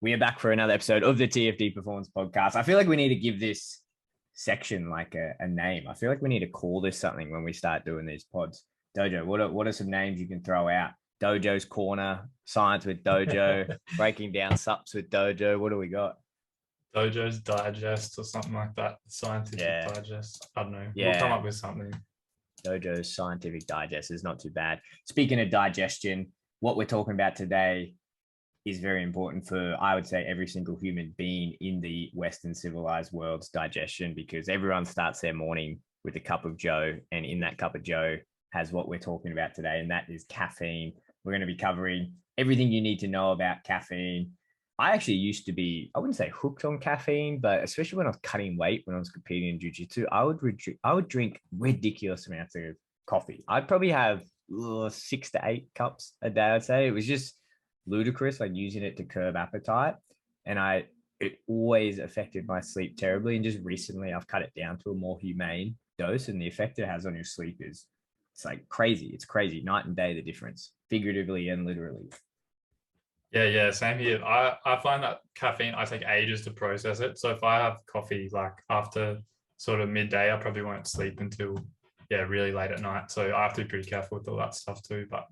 We are back for another episode of the TFD Performance Podcast. I feel like we need to give this section like a name. I feel like we need to call this something when we start doing these pods. Dojo, what are some names you can throw out? Dojo's Corner, Science with Dojo, Breaking Down Sups with Dojo. What do we got? Dojo's Digest or something like that. Scientific Yeah. Digest. I don't know. Yeah. We'll come up with something. Dojo's Scientific Digest is not too bad. Speaking of digestion, what we're talking about today is very important for, I would say, every single human being in the Western civilized world's digestion, because everyone starts their morning with a cup of Joe, and in that cup of Joe has what we're talking about today, and that is caffeine. We're going to be covering everything you need to know about caffeine. I actually used to be, I wouldn't say hooked on caffeine, but especially when I was cutting weight, when I was competing in jiu-jitsu, I would drink ridiculous amounts of coffee. I'd probably have 6 to 8 cups a day, I'd say. It was just ludicrous, like using it to curb appetite. And it always affected my sleep terribly. And just recently I've cut it down to a more humane dose, and the effect it has on your sleep is, it's like crazy. It's crazy. Night and day, the difference, figuratively and literally. Yeah, same here. I find that caffeine, I take ages to process it. So if I have coffee like after sort of midday, I probably won't sleep until really late at night. So I have to be pretty careful with all that stuff too. But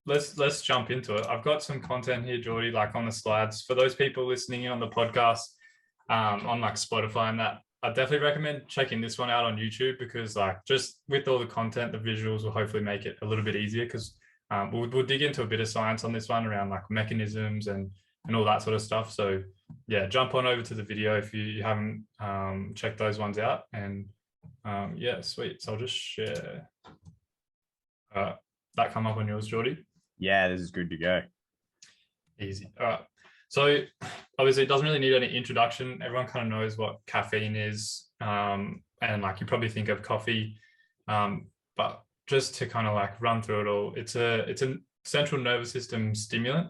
let's jump into it. I've got some content here, Geordie, like on the slides. For those people listening in on the podcast, on like Spotify and that, I definitely recommend checking this one out on YouTube, because like just with all the content, the visuals will hopefully make it a little bit easier, because we'll dig into a bit of science on this one around like mechanisms and all that sort of stuff. So yeah, jump on over to the video if you haven't checked those ones out. And yeah, sweet. So I'll just share that come up on yours, Geordie. Yeah, this is good to go. Easy. All right. So obviously it doesn't really need any introduction. Everyone kind of knows what caffeine is. And like you probably think of coffee, but just to kind of like run through it all, it's a central nervous system stimulant,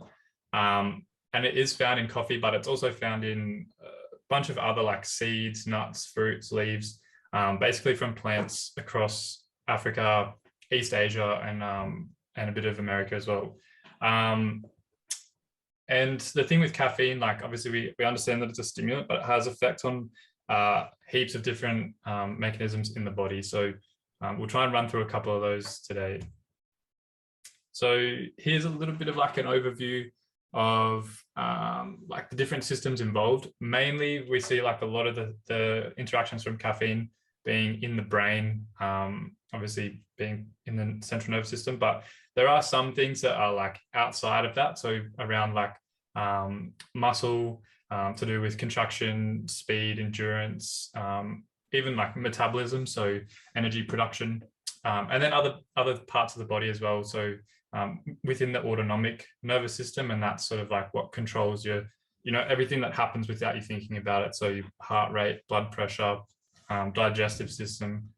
and it is found in coffee, but it's also found in a bunch of other like seeds, nuts, fruits, leaves, basically from plants across Africa, East Asia, and a bit of America as well. And the thing with caffeine, like obviously we understand that it's a stimulant, but it has effect on heaps of different mechanisms in the body. So we'll try and run through a couple of those today. So here's a little bit of like an overview of like the different systems involved. Mainly we see like a lot of the interactions from caffeine being in the brain, obviously being in the central nervous system, but there are some things that are like outside of that. So around like muscle, to do with contraction, speed, endurance, even like metabolism, so energy production, and then other parts of the body as well. So within the autonomic nervous system, and that's sort of like what controls your, everything that happens without you thinking about it. So your heart rate, blood pressure, digestive system,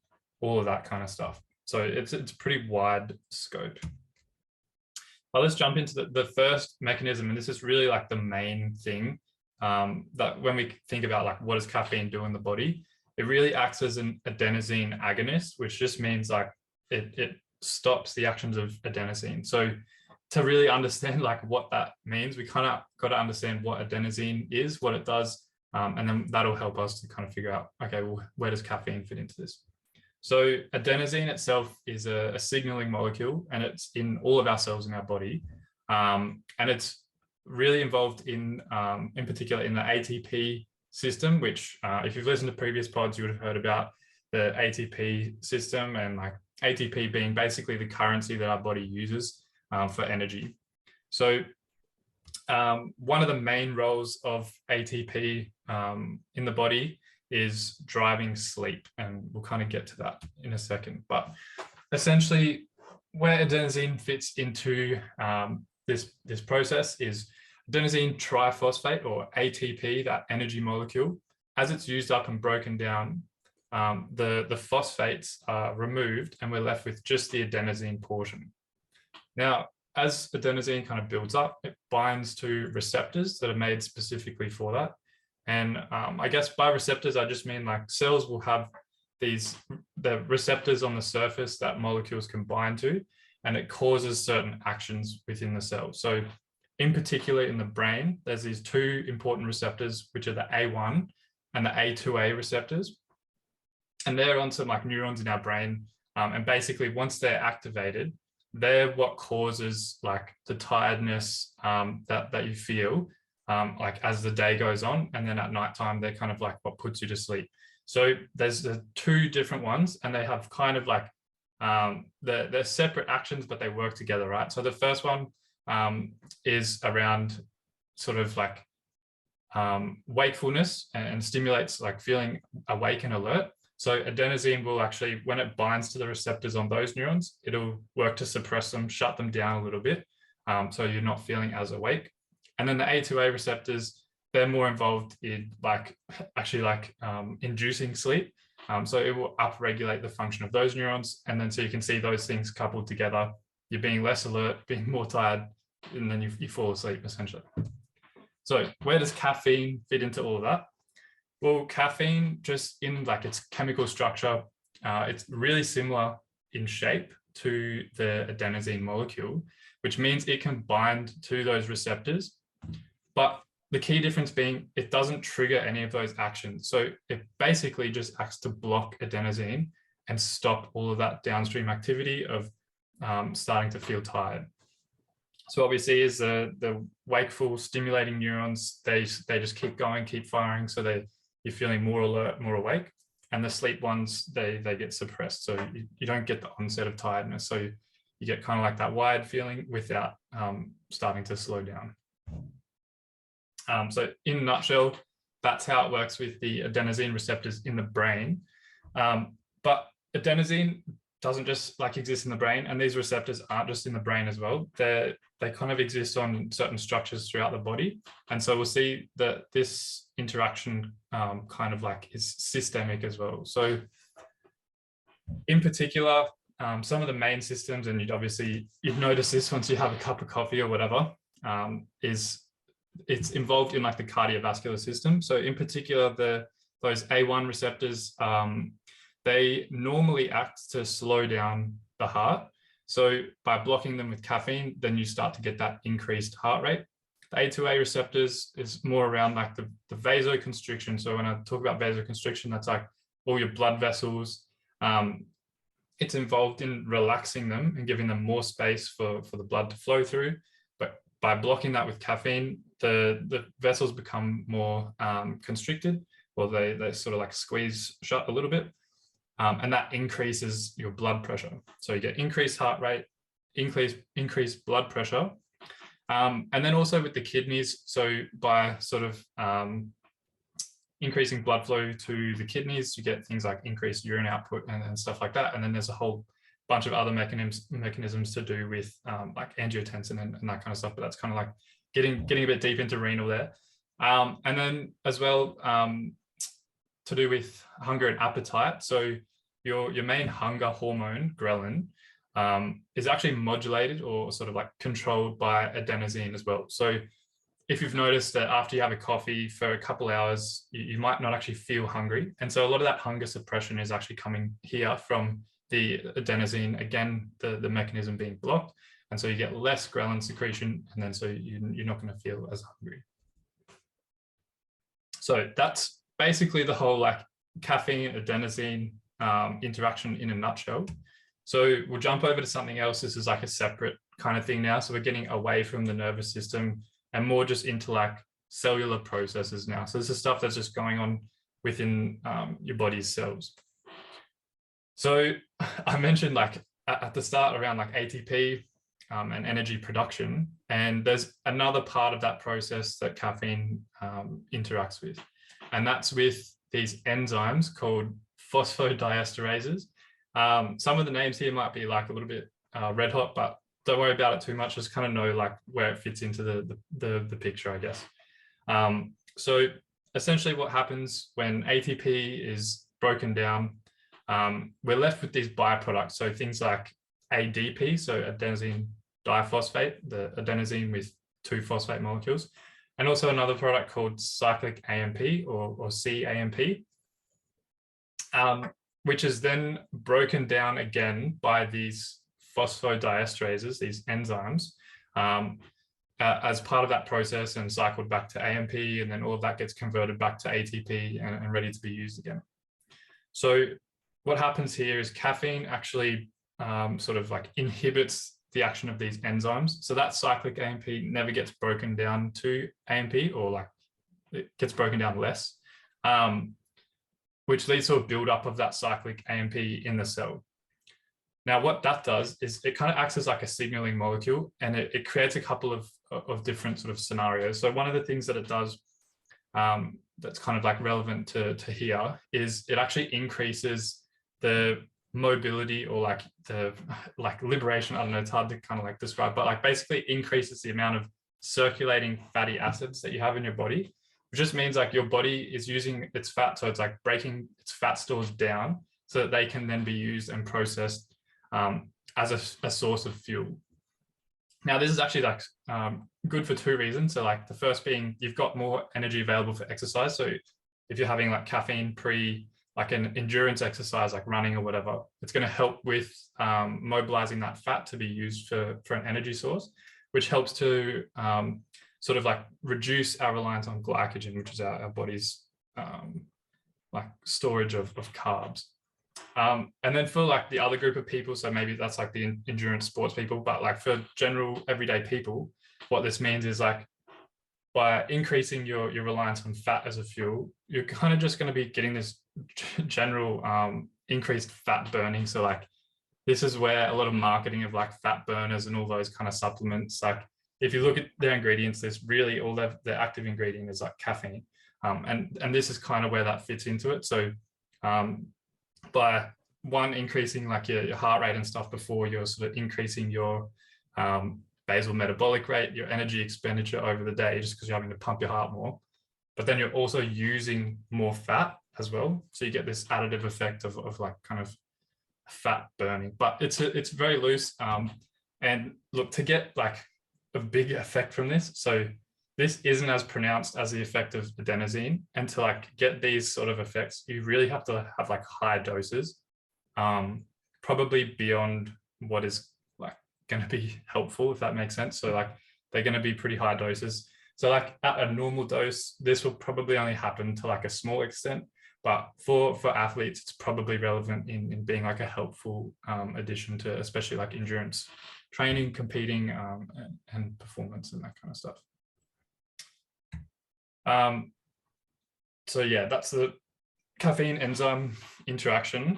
all of that kind of stuff. So it's a pretty wide scope. But let's jump into the first mechanism, and this is really like the main thing, that when we think about like what does caffeine do in the body, it really acts as an adenosine agonist, which just means like it stops the actions of adenosine. So to really understand like what that means, we kind of got to understand what adenosine is, what it does, and then that'll help us to kind of figure out, okay, well, where does caffeine fit into this? So adenosine itself is a signaling molecule, and it's in all of our cells in our body. And it's really involved in particular in the ATP system, which if you've listened to previous pods, you would have heard about the ATP system, and like ATP being basically the currency that our body uses for energy. So one of the main roles of ATP in the body is driving sleep, and we'll kind of get to that in a second. But essentially where adenosine fits into this process is adenosine triphosphate, or ATP, that energy molecule. As it's used up and broken down, the phosphates are removed, and we're left with just the adenosine portion. Now, as adenosine kind of builds up, it binds to receptors that are made specifically for that. And I guess by receptors, I just mean like cells will have the receptors on the surface that molecules can bind to, and it causes certain actions within the cell. So in particular in the brain, there's these two important receptors, which are the A1 and the A2A receptors. And they're on some like neurons in our brain. And basically once they're activated, they're what causes like the tiredness that you feel like as the day goes on. And then at nighttime, they're kind of like what puts you to sleep. So there's the two different ones, and they have kind of like, they're separate actions, but they work together, right? So the first one is around sort of like wakefulness and stimulates like feeling awake and alert. So adenosine will actually, when it binds to the receptors on those neurons, it'll work to suppress them, shut them down a little bit. So you're not feeling as awake. And then the A2A receptors, they're more involved in like actually like inducing sleep. So it will upregulate the function of those neurons. And then so you can see those things coupled together. You're being less alert, being more tired, and then you fall asleep essentially. So where does caffeine fit into all of that? Well, caffeine, just in like its chemical structure, it's really similar in shape to the adenosine molecule, which means it can bind to those receptors. But the key difference being it doesn't trigger any of those actions. So it basically just acts to block adenosine and stop all of that downstream activity of starting to feel tired. So what we see is the wakeful stimulating neurons, they just keep going, keep firing. So you're feeling more alert, more awake. And the sleep ones, they get suppressed. So you don't get the onset of tiredness. So you get kind of like that wired feeling without starting to slow down. So in a nutshell, that's how it works with the adenosine receptors in the brain. But adenosine doesn't just like exist in the brain, and these receptors aren't just in the brain as well. They kind of exist on certain structures throughout the body. And so we'll see that this interaction kind of like is systemic as well. So in particular, some of the main systems, and you'd notice this once you have a cup of coffee or whatever, it's involved in like the cardiovascular system. So in particular, those A1 receptors, they normally act to slow down the heart. So by blocking them with caffeine, then you start to get that increased heart rate. The A2A receptors is more around like the vasoconstriction. So when I talk about vasoconstriction, that's like all your blood vessels. It's involved in relaxing them and giving them more space for the blood to flow through. But by blocking that with caffeine, the vessels become more constricted, or they sort of like squeeze shut a little bit. And that increases your blood pressure. So you get increased heart rate, increased blood pressure. And then also with the kidneys, so by sort of increasing blood flow to the kidneys, you get things like increased urine output and stuff like that. And then there's a whole bunch of other mechanisms to do with like angiotensin and that kind of stuff. But that's kind of like getting a bit deep into renal there. And then as well, to do with hunger and appetite. So your main hunger hormone, ghrelin, is actually modulated or sort of like controlled by adenosine as well. So if you've noticed that after you have a coffee for a couple hours, you might not actually feel hungry. And so a lot of that hunger suppression is actually coming here from the adenosine, again, the mechanism being blocked. And so you get less ghrelin secretion, and then so you're not going to feel as hungry. So that's basically the whole like caffeine adenosine interaction in a nutshell. So we'll jump over to something else. This is like a separate kind of thing now. So we're getting away from the nervous system and more just into like cellular processes now. So this is stuff that's just going on within your body's cells. So I mentioned like at the start around like ATP and energy production, and there's another part of that process that caffeine interacts with, and that's with these enzymes called phosphodiesterases. Some of the names here might be like a little bit red hot, but don't worry about it too much. Just kind of know like where it fits into the picture, I guess. So essentially what happens when ATP is broken down, we're left with these byproducts. So things like ADP, so adenosine diphosphate, the adenosine with two phosphate molecules, and also another product called cyclic AMP or CAMP, which is then broken down again by these phosphodiesterases, these enzymes. And as part of that process and cycled back to AMP, and then all of that gets converted back to ATP and ready to be used again. So what happens here is caffeine actually sort of like inhibits the action of these enzymes. So that cyclic AMP never gets broken down to AMP, or like it gets broken down less, which leads to a buildup of that cyclic AMP in the cell. Now, what that does is it kind of acts as like a signaling molecule, and it creates a couple of different sort of scenarios. So one of the things that it does that's kind of like relevant to here is it actually increases the mobility, or like the liberation. I don't know, it's hard to kind of like describe, but like basically increases the amount of circulating fatty acids that you have in your body, which just means like your body is using its fat. So it's like breaking its fat stores down so that they can then be used and processed as a source of fuel. Now, this is actually like good for two reasons. So like the first being you've got more energy available for exercise. So if you're having like caffeine pre like an endurance exercise, like running or whatever, it's going to help with mobilizing that fat to be used for an energy source, which helps to sort of like reduce our reliance on glycogen, which is our body's like storage of carbs. And then for like the other group of people, so maybe that's like the endurance sports people, but like for general everyday people, what this means is like by increasing your reliance on fat as a fuel, you're kind of just going to be getting this general increased fat burning. So like this is where a lot of marketing of like fat burners and all those kind of supplements, like if you look at their ingredients, there's really all their active ingredient is like caffeine, and this is kind of where that fits into it. So by one, increasing like your heart rate and stuff before, you're sort of increasing your basal metabolic rate, your energy expenditure over the day, just because you're having to pump your heart more. But then you're also using more fat as well. So you get this additive effect of like kind of fat burning, but it's very loose. And look, to get like a big effect from this, so this isn't as pronounced as the effect of adenosine, and to like get these sort of effects, you really have to have like high doses, probably beyond what is like going to be helpful, if that makes sense. So like they're going to be pretty high doses. So like at a normal dose, this will probably only happen to like a small extent, but for athletes, it's probably relevant in being like a helpful addition to especially like endurance training, competing, and performance and that kind of stuff. So yeah, that's the caffeine enzyme interaction.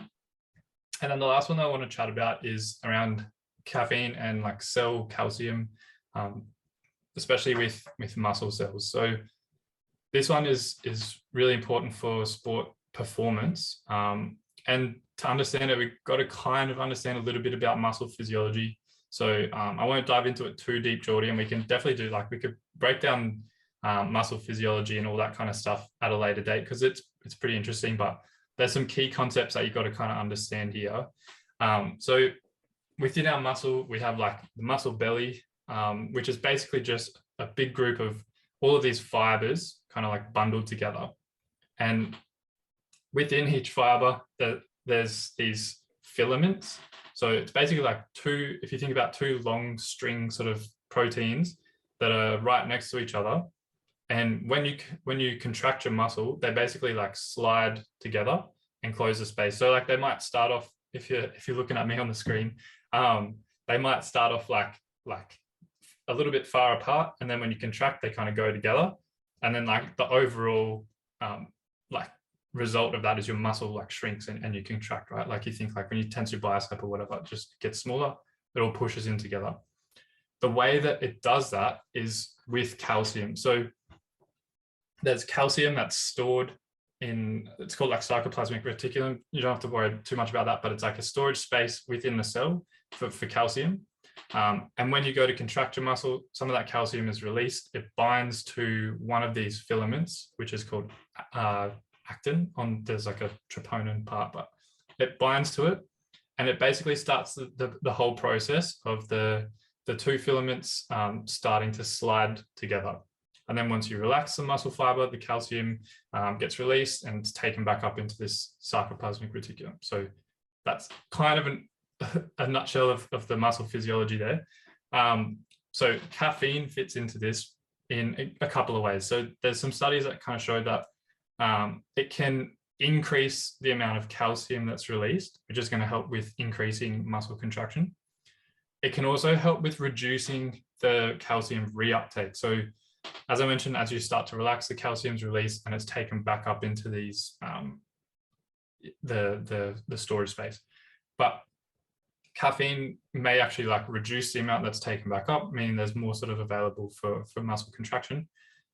And then the last one that I want to chat about is around caffeine and like cell calcium, especially with muscle cells. So this one is really important for sport performance. And to understand it, we've got to kind of understand a little bit about muscle physiology. So I won't dive into it too deep, Geordie, and we can definitely do like, we could break down muscle physiology and all that kind of stuff at a later date, because it's pretty interesting, but there's some key concepts that you've got to kind of understand here. So within our muscle, we have like the muscle belly, which is basically just a big group of all of these fibers kind of like bundled together. And within each fiber, there's these filaments. So it's basically like if you think about two long string sort of proteins that are right next to each other. And when you contract your muscle, they basically like slide together and close the space. So like they might start off, if you're looking at me on the screen, they might start off like a little bit far apart, and then when you contract, they kind of go together. And then like the overall like result of that is your muscle like shrinks and you contract, right? Like you think like when you tense your bicep or whatever, it just gets smaller, it all pushes in together. The way that it does that is with calcium. So there's calcium that's stored in, it's called like sarcoplasmic reticulum. You don't have to worry too much about that, but it's like a storage space within the cell for calcium. And when you go to contract your muscle, some of that calcium is released. It binds to one of these filaments, which is called actin. There's like a troponin part, but it binds to it, and it basically starts the whole process of the two filaments starting to slide together. And then once you relax the muscle fiber, the calcium gets released and it's taken back up into this sarcoplasmic reticulum. So that's kind of a nutshell of the muscle physiology there. So caffeine fits into this in a couple of ways. So there's some studies that kind of show that it can increase the amount of calcium that's released, which is going to help with increasing muscle contraction. It can also help with reducing the calcium reuptake. So as I mentioned, as you start to relax, the calcium's released and it's taken back up into these the storage space. But caffeine may actually like reduce the amount that's taken back up, meaning there's more sort of available for muscle contraction.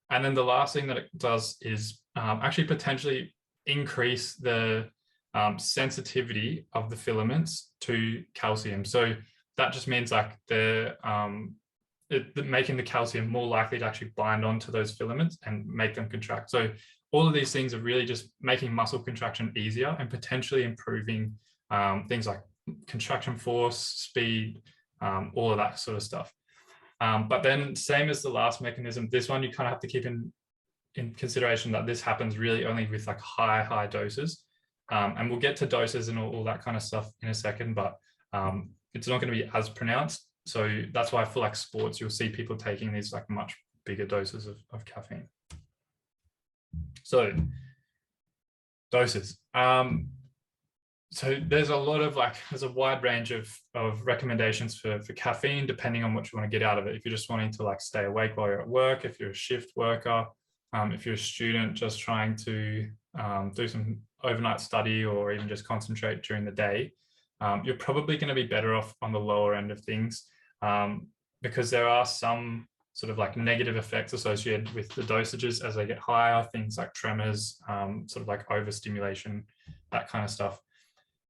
And then the last thing that it does is actually potentially increase the sensitivity of the filaments to calcium. So that just means like making the calcium more likely to actually bind onto those filaments and make them contract. So all of these things are really just making muscle contraction easier and potentially improving things like contraction force, speed, all of that sort of stuff. But then same as the last mechanism, this one you kind of have to keep in consideration that this happens really only with like high doses. And we'll get to doses and all that kind of stuff in a second, but it's not going to be as pronounced. So that's why for like sports, you'll see people taking these like much bigger doses of caffeine. So doses. So there's a lot of there's a wide range of recommendations for caffeine, depending on what you want to get out of it. If you're just wanting to like stay awake while you're at work, if you're a shift worker, if you're a student just trying to do some overnight study or even just concentrate during the day, you're probably going to be better off on the lower end of things because there are some sort of like negative effects associated with the dosages as they get higher, things like tremors, sort of like overstimulation, that kind of stuff.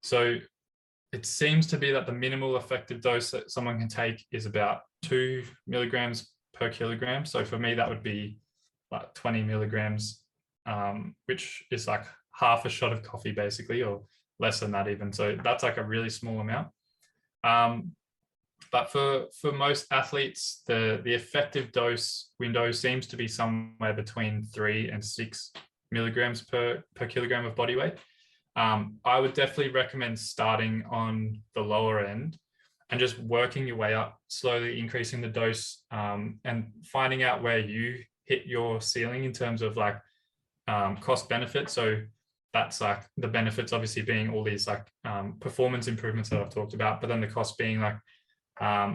So it seems to be that the minimal effective dose that someone can take is about 2 milligrams per kilogram. So for me, that would be like 20 milligrams, which is like half a shot of coffee basically, or less than that even. So that's like a really small amount. But for most athletes, the effective dose window seems to be somewhere between 3 and 6 milligrams per kilogram of body weight. I would definitely recommend starting on the lower end and just working your way up, slowly increasing the dose and finding out where you hit your ceiling in terms of like cost benefit. So that's like the benefits obviously being all these like performance improvements that I've talked about, but then the cost being like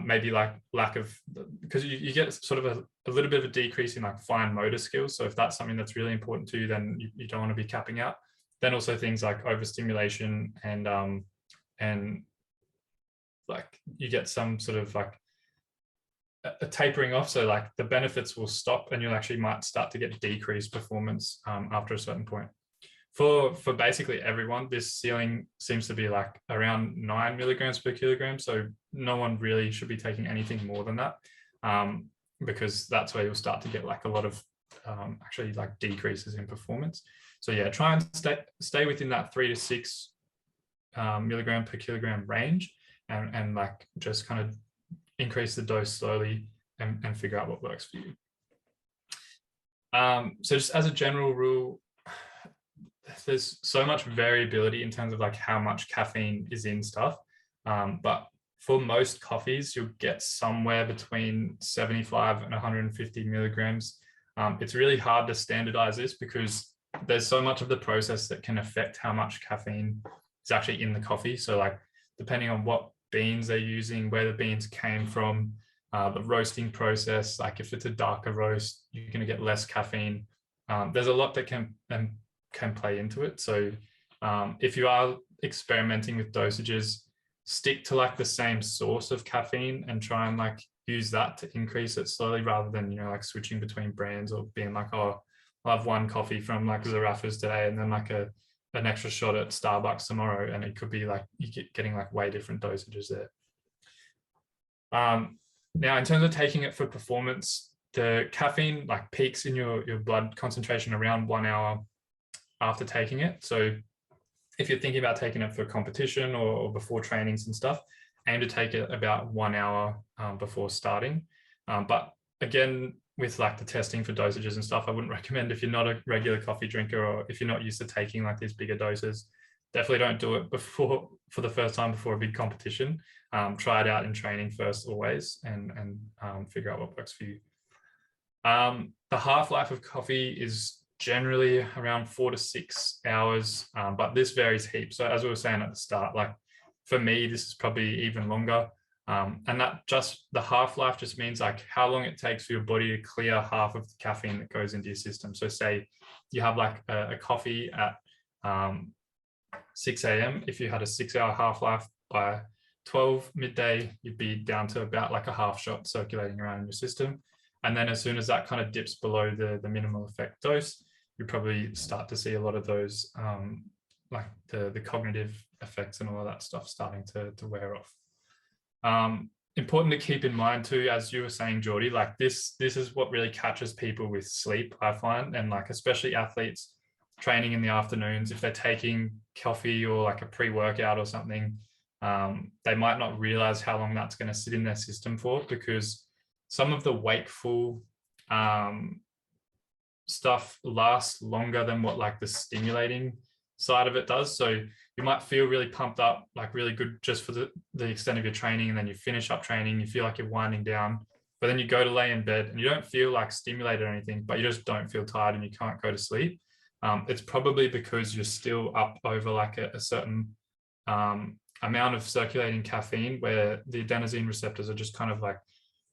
maybe like lack of, because you get sort of a little bit of a decrease in like fine motor skills. So if that's something that's really important to you, then you don't want to be capping out. Then also things like overstimulation and like you get some sort of like a tapering off. So like the benefits will stop and you actually might start to get decreased performance after a certain point. For basically everyone, this ceiling seems to be like around 9 milligrams per kilogram. So no one really should be taking anything more than that because that's where you'll start to get like a lot of actually like decreases in performance. So yeah, try and stay within that 3 to 6 milligram per kilogram range and like just kind of increase the dose slowly and figure out what works for you. So just as a general rule, there's so much variability in terms of like how much caffeine is in stuff. But for most coffees, you'll get somewhere between 75 and 150 milligrams. It's really hard to standardize this because there's so much of the process that can affect how much caffeine is actually in the coffee. So like depending on what beans they're using, where the beans came from, the roasting process, like if it's a darker roast, you're going to get less caffeine. There's a lot that can play into it. So if you are experimenting with dosages, stick to like the same source of caffeine and try and like use that to increase it slowly rather than, you know, like switching between brands or being like, oh, I'll have one coffee from like Zarafas today and then like an extra shot at Starbucks tomorrow. And it could be like you getting like way different dosages there. Now, in terms of taking it for performance, the caffeine like peaks in your blood concentration around 1 hour after taking it. So if you're thinking about taking it for competition or before trainings and stuff, aim to take it about 1 hour before starting. But again, with like the testing for dosages and stuff, I wouldn't recommend if you're not a regular coffee drinker or if you're not used to taking like these bigger doses, definitely don't do it for the first time before a big competition. Try it out in training first always, and figure out what works for you. The half-life of coffee is generally around 4 to 6 hours, but this varies heaps. So as we were saying at the start, like for me, this is probably even longer. And that just the half-life just means like how long it takes for your body to clear half of the caffeine that goes into your system. So say you have like a coffee at 6 a.m. If you had a 6-hour half-life, by 12 midday, you'd be down to about like a half shot circulating around in your system. And then as soon as that kind of dips below the minimal effect dose, you probably start to see a lot of those like the cognitive effects and all of that stuff starting to wear off. Important to keep in mind too, as you were saying, Geordie, like this is what really catches people with sleep, I find, and like especially athletes training in the afternoons, if they're taking coffee or like a pre-workout or something, they might not realize how long that's going to sit in their system for, because some of the wakeful stuff lasts longer than what like the stimulating side of it does. So you might feel really pumped up, like really good just for the extent of your training, and then you finish up training, you feel like you're winding down, but then you go to lay in bed and you don't feel like stimulated or anything, but you just don't feel tired and you can't go to sleep. It's probably because you're still up over like a certain amount of circulating caffeine, where the adenosine receptors are just kind of like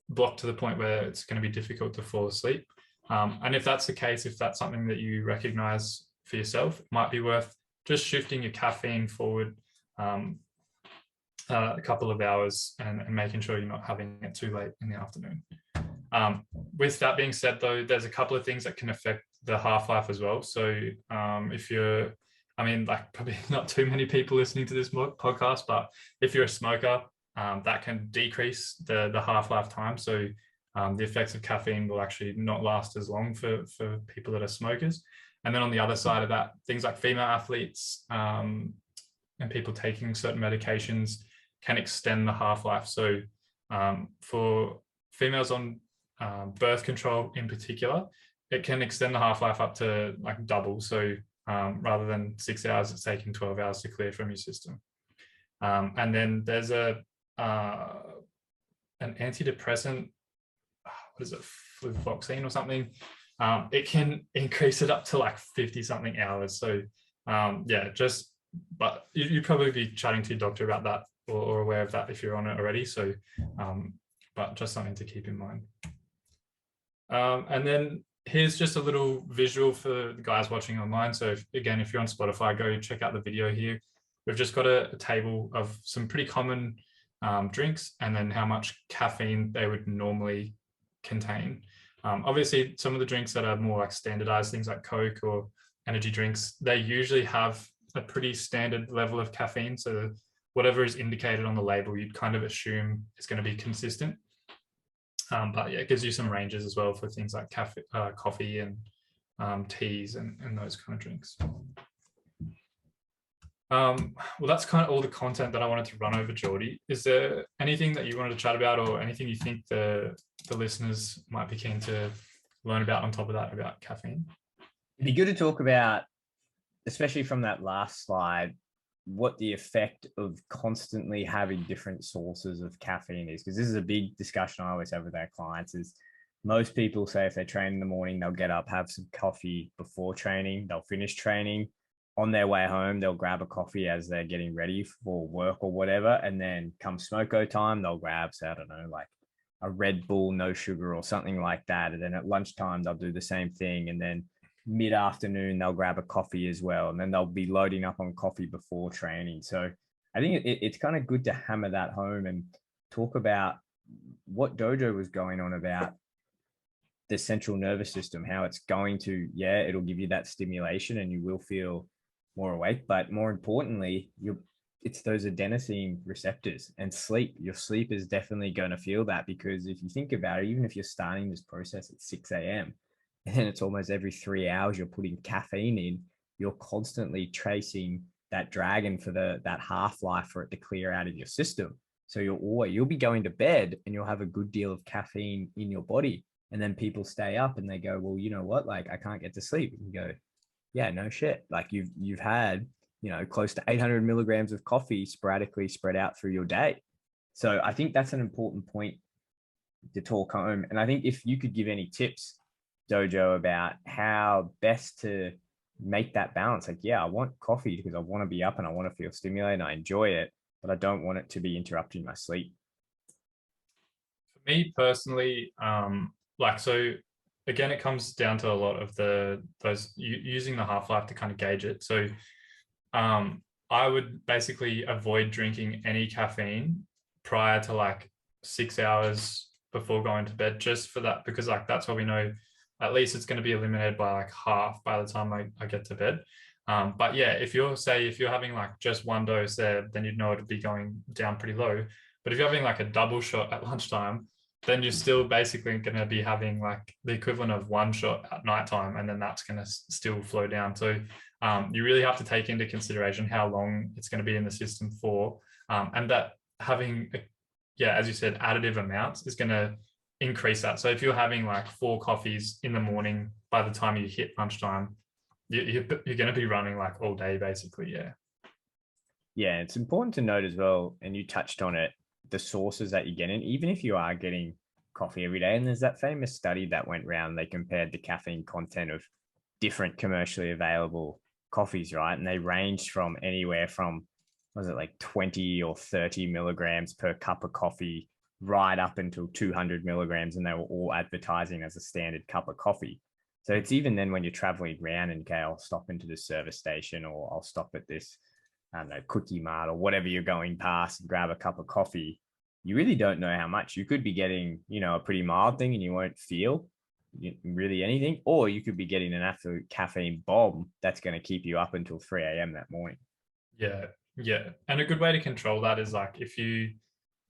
blocked to the point where it's going to be difficult to fall asleep. And if that's the case, if that's something that you recognize for yourself, it might be worth just shifting your caffeine forward a couple of hours and making sure you're not having it too late in the afternoon. With that being said, though, there's a couple of things that can affect the half-life as well. So if you're, I mean, like probably not too many people listening to this podcast, but if you're a smoker, that can decrease the half-life time. So the effects of caffeine will actually not last as long for people that are smokers. And then on the other side of that, things like female athletes and people taking certain medications can extend the half-life. So for females on birth control in particular, it can extend the half-life up to like double. So rather than 6 hours, it's taking 12 hours to clear from your system. And then there's an antidepressant, what is it, fluvoxamine or something. It can increase it up to like 50 something hours. So yeah, but you'd probably be chatting to your doctor about that, or aware of that if you're on it already. So, but just something to keep in mind. And then here's just a little visual for the guys watching online. So again, if you're on Spotify, go check out the video here. We've just got a table of some pretty common drinks, and then how much caffeine they would normally contain. Obviously, some of the drinks that are more like standardized, things like Coke or energy drinks, they usually have a pretty standard level of caffeine. So whatever is indicated on the label, you'd kind of assume is going to be consistent. But yeah, it gives you some ranges as well for things like coffee and teas and those kind of drinks. Well, that's kind of all the content that I wanted to run over, Geordie. Is there anything that you wanted to chat about, or anything you think the listeners might be keen to learn about on top of that about caffeine? It'd be good to talk about, especially from that last slide, what the effect of constantly having different sources of caffeine is, because this is a big discussion I always have with our clients. Is most people say if they train in the morning, they'll get up, have some coffee before training, they'll finish training. On their way home, they'll grab a coffee as they're getting ready for work or whatever. And then come smoko time, they'll grab, say, I don't know, like a Red Bull, no sugar or something like that. And then at lunchtime, they'll do the same thing. And then mid-afternoon, they'll grab a coffee as well. And then they'll be loading up on coffee before training. So I think it's kind of good to hammer that home and talk about what Dojo was going on about the central nervous system, how it's going to, yeah, it'll give you that stimulation and you will feel more awake, but more importantly, it's those adenosine receptors and sleep. Your sleep is definitely going to feel that, because if you think about it, even if you're starting this process at 6 a.m. and it's almost every 3 hours you're putting caffeine in, you're constantly tracing that dragon for that half-life for it to clear out of your system. So you'll be going to bed and you'll have a good deal of caffeine in your body. And then people stay up and they go, well, you know what? Like I can't get to sleep. And you go, yeah, no shit. Like you've had close to 800 milligrams of coffee sporadically spread out through your day. So I think that's an important point to talk home. And I think if you could give any tips, Dojo, about how best to make that balance, like, yeah, I want coffee because I want to be up and I want to feel stimulated and I enjoy it, but I don't want it to be interrupting my sleep. For me personally, so again, it comes down to a lot of those using the half-life to kind of gauge it. So I would basically avoid drinking any caffeine prior to like 6 hours before going to bed, just for that, because like that's what we know, at least it's going to be eliminated by like half by the time I get to bed. But yeah, if you're having like just one dose there, then you'd know it'd be going down pretty low. But if you're having like a double shot at lunchtime, then you're still basically going to be having like the equivalent of one shot at nighttime, and then that's going to still flow down. So you really have to take into consideration how long it's going to be in the system for, and that having, as you said, additive amounts is going to increase that. So if you're having like 4 coffees in the morning, by the time you hit lunchtime, you're going to be running like all day, basically. Yeah, it's important to note as well, and you touched on it, the sources that you get in, even if you are getting coffee every day. And there's that famous study that went around, they compared the caffeine content of different commercially available coffees, right? And they ranged from anywhere from, was it like 20 or 30 milligrams per cup of coffee right up until 200 milligrams, and they were all advertising as a standard cup of coffee. So it's even then when you're traveling around and, okay, I'll stop into the service station, or I'll stop at this, I don't know, cookie mart or whatever you're going past and grab a cup of coffee, you really don't know how much. You could be getting, a pretty mild thing and you won't feel really anything, or you could be getting an absolute caffeine bomb that's going to keep you up until 3 a.m. that morning. Yeah. And a good way to control that is like, if you,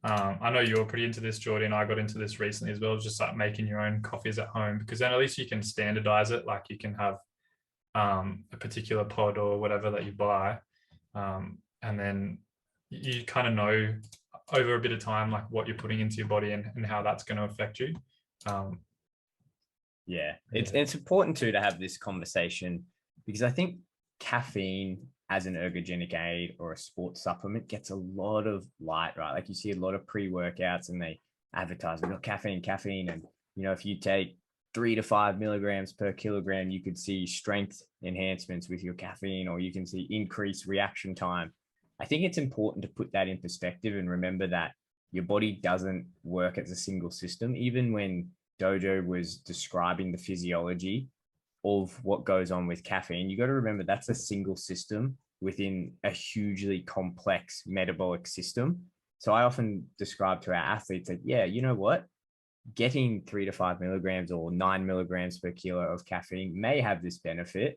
I know you're pretty into this, Jordan. I got into this recently as well, just like making your own coffees at home, because then at least you can standardize it. Like you can have a particular pod or whatever that you buy, and then you kind of know over a bit of time like what you're putting into your body and how that's going to affect you. It's important too to have this conversation, because I think caffeine as an ergogenic aid or a sports supplement gets a lot of light, right? Like you see a lot of pre-workouts and they advertise, we've got caffeine. And, if you take 3 to 5 milligrams per kilogram, you could see strength enhancements with your caffeine, or you can see increased reaction time. I think it's important to put that in perspective and remember that your body doesn't work as a single system. Even when Dojo was describing the physiology of what goes on with caffeine, you got to remember that's a single system within a hugely complex metabolic system. So I often describe to our athletes that, you know what, getting 3 to 5 milligrams or 9 milligrams per kilo of caffeine may have this benefit,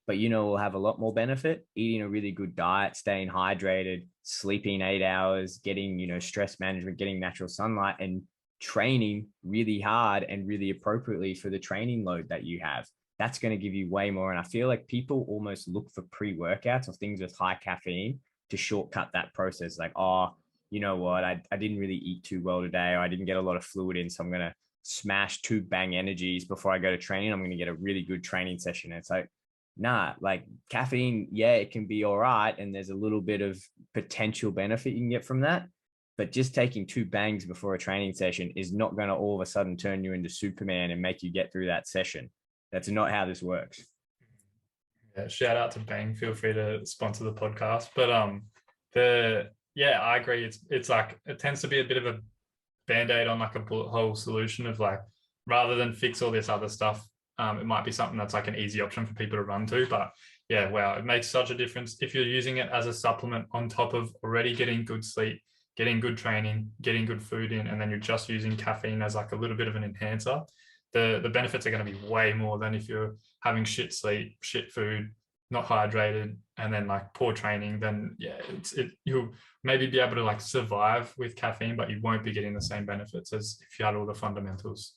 but we'll have a lot more benefit eating a really good diet, staying hydrated, sleeping 8 hours, getting stress management, getting natural sunlight, and training really hard and really appropriately for the training load that you have. That's going to give you way more. And I feel like people almost look for pre-workouts or things with high caffeine to shortcut that process. Like, oh, you know what, I didn't really eat too well today, or I didn't get a lot of fluid in, so I'm going to smash 2 bang energies before I go to training. I'm going to get a really good training session. And it's like, nah, like caffeine, it can be all right. And there's a little bit of potential benefit you can get from that. But just taking 2 bangs before a training session is not going to all of a sudden turn you into Superman and make you get through that session. That's not how this works. Yeah, shout out to Bang. Feel free to sponsor the podcast. But I agree. It's like, it tends to be a bit of a band-aid on like a bullet hole solution of like, rather than fix all this other stuff, it might be something that's like an easy option for people to run to. But it makes such a difference if you're using it as a supplement on top of already getting good sleep, getting good training, getting good food in, and then you're just using caffeine as like a little bit of an enhancer. The benefits are going to be way more than if you're having shit sleep, shit food, not hydrated, and then like poor training. Then you'll maybe be able to like survive with caffeine, but you won't be getting the same benefits as if you had all the fundamentals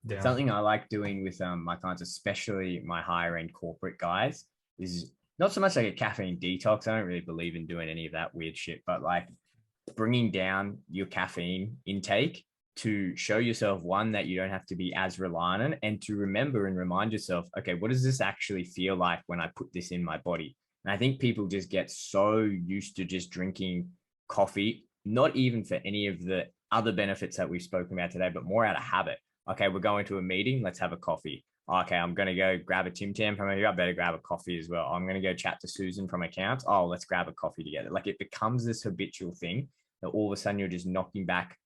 down. Something I like doing with my clients, especially my higher end corporate guys, is not so much like a caffeine detox. I don't really believe in doing any of that weird shit, but like bringing down your caffeine intake to show yourself, one, that you don't have to be as reliant on, and to remember and remind yourself, okay, what does this actually feel like when I put this in my body? And I think people just get so used to just drinking coffee, not even for any of the other benefits that we've spoken about today, but more out of habit. Okay, we're going to a meeting, let's have a coffee. Okay, I'm going to go grab a Tim Tam from here. I better grab a coffee as well. I'm going to go chat to Susan from accounts. Oh, let's grab a coffee together. Like, it becomes this habitual thing that all of a sudden you're just knocking back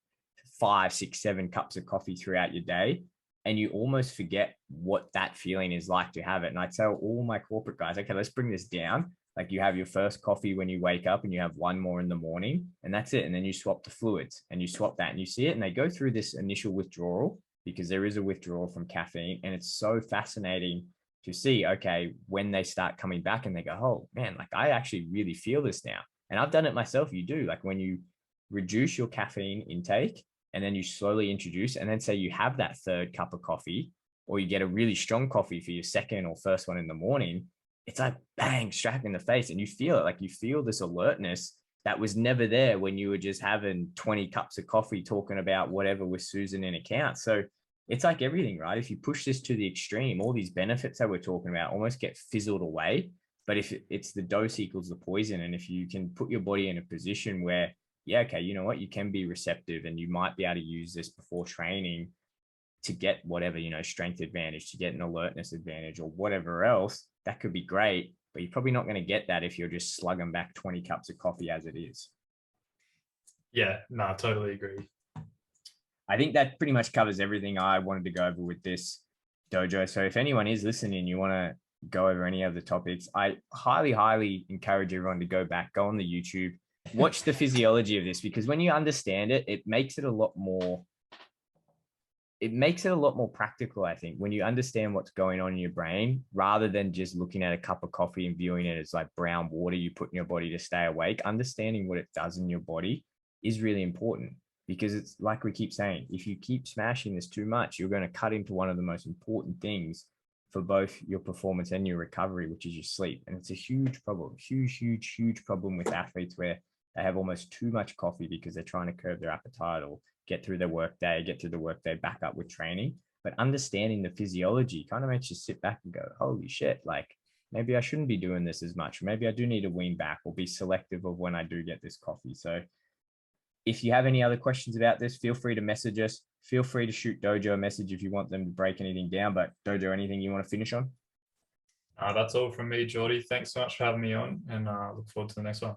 5, 6, 7 cups of coffee throughout your day. And you almost forget what that feeling is like to have it. And I tell all my corporate guys, okay, let's bring this down. Like, you have your first coffee when you wake up and you have one more in the morning, and that's it. And then you swap the fluids and you swap that and you see it. And they go through this initial withdrawal, because there is a withdrawal from caffeine. And it's so fascinating to see, okay, when they start coming back and they go, oh man, like, I actually really feel this now. And I've done it myself. You do, like, when you reduce your caffeine intake and then you slowly introduce, and then say you have that third cup of coffee, or you get a really strong coffee for your second or first one in the morning, it's like bang, straight in the face. And you feel it, like you feel this alertness that was never there when you were just having 20 cups of coffee talking about whatever with Susan in accounts. So it's like everything, right? If you push this to the extreme, all these benefits that we're talking about almost get fizzled away. But if it's the dose equals the poison, and if you can put your body in a position where, yeah, okay, you know what, you can be receptive and you might be able to use this before training to get whatever, strength advantage, to get an alertness advantage or whatever else, that could be great. But you're probably not going to get that if you're just slugging back 20 cups of coffee as it is. Yeah, no, I totally agree. I think that pretty much covers everything I wanted to go over with this, Dojo. So if anyone is listening, you want to go over any other topics, I highly, highly encourage everyone to go back, go on the YouTube, watch the physiology of this, because when you understand it, it makes it a lot more practical, I think, when you understand what's going on in your brain, rather than just looking at a cup of coffee and viewing it as like brown water you put in your body to stay awake. Understanding what it does in your body is really important, because it's like we keep saying, if you keep smashing this too much, you're going to cut into one of the most important things for both your performance and your recovery, which is your sleep. And it's a huge problem, huge problem with athletes, where they have almost too much coffee because they're trying to curb their appetite or get through the workday, back up with training. But understanding the physiology kind of makes you sit back and go, holy shit, like, maybe I shouldn't be doing this as much. Maybe I do need to wean back or be selective of when I do get this coffee. So if you have any other questions about this, feel free to message us. Feel free to shoot Dojo a message if you want them to break anything down. But Dojo, anything you want to finish on? That's all from me, Geordie. Thanks so much for having me on, and look forward to the next one.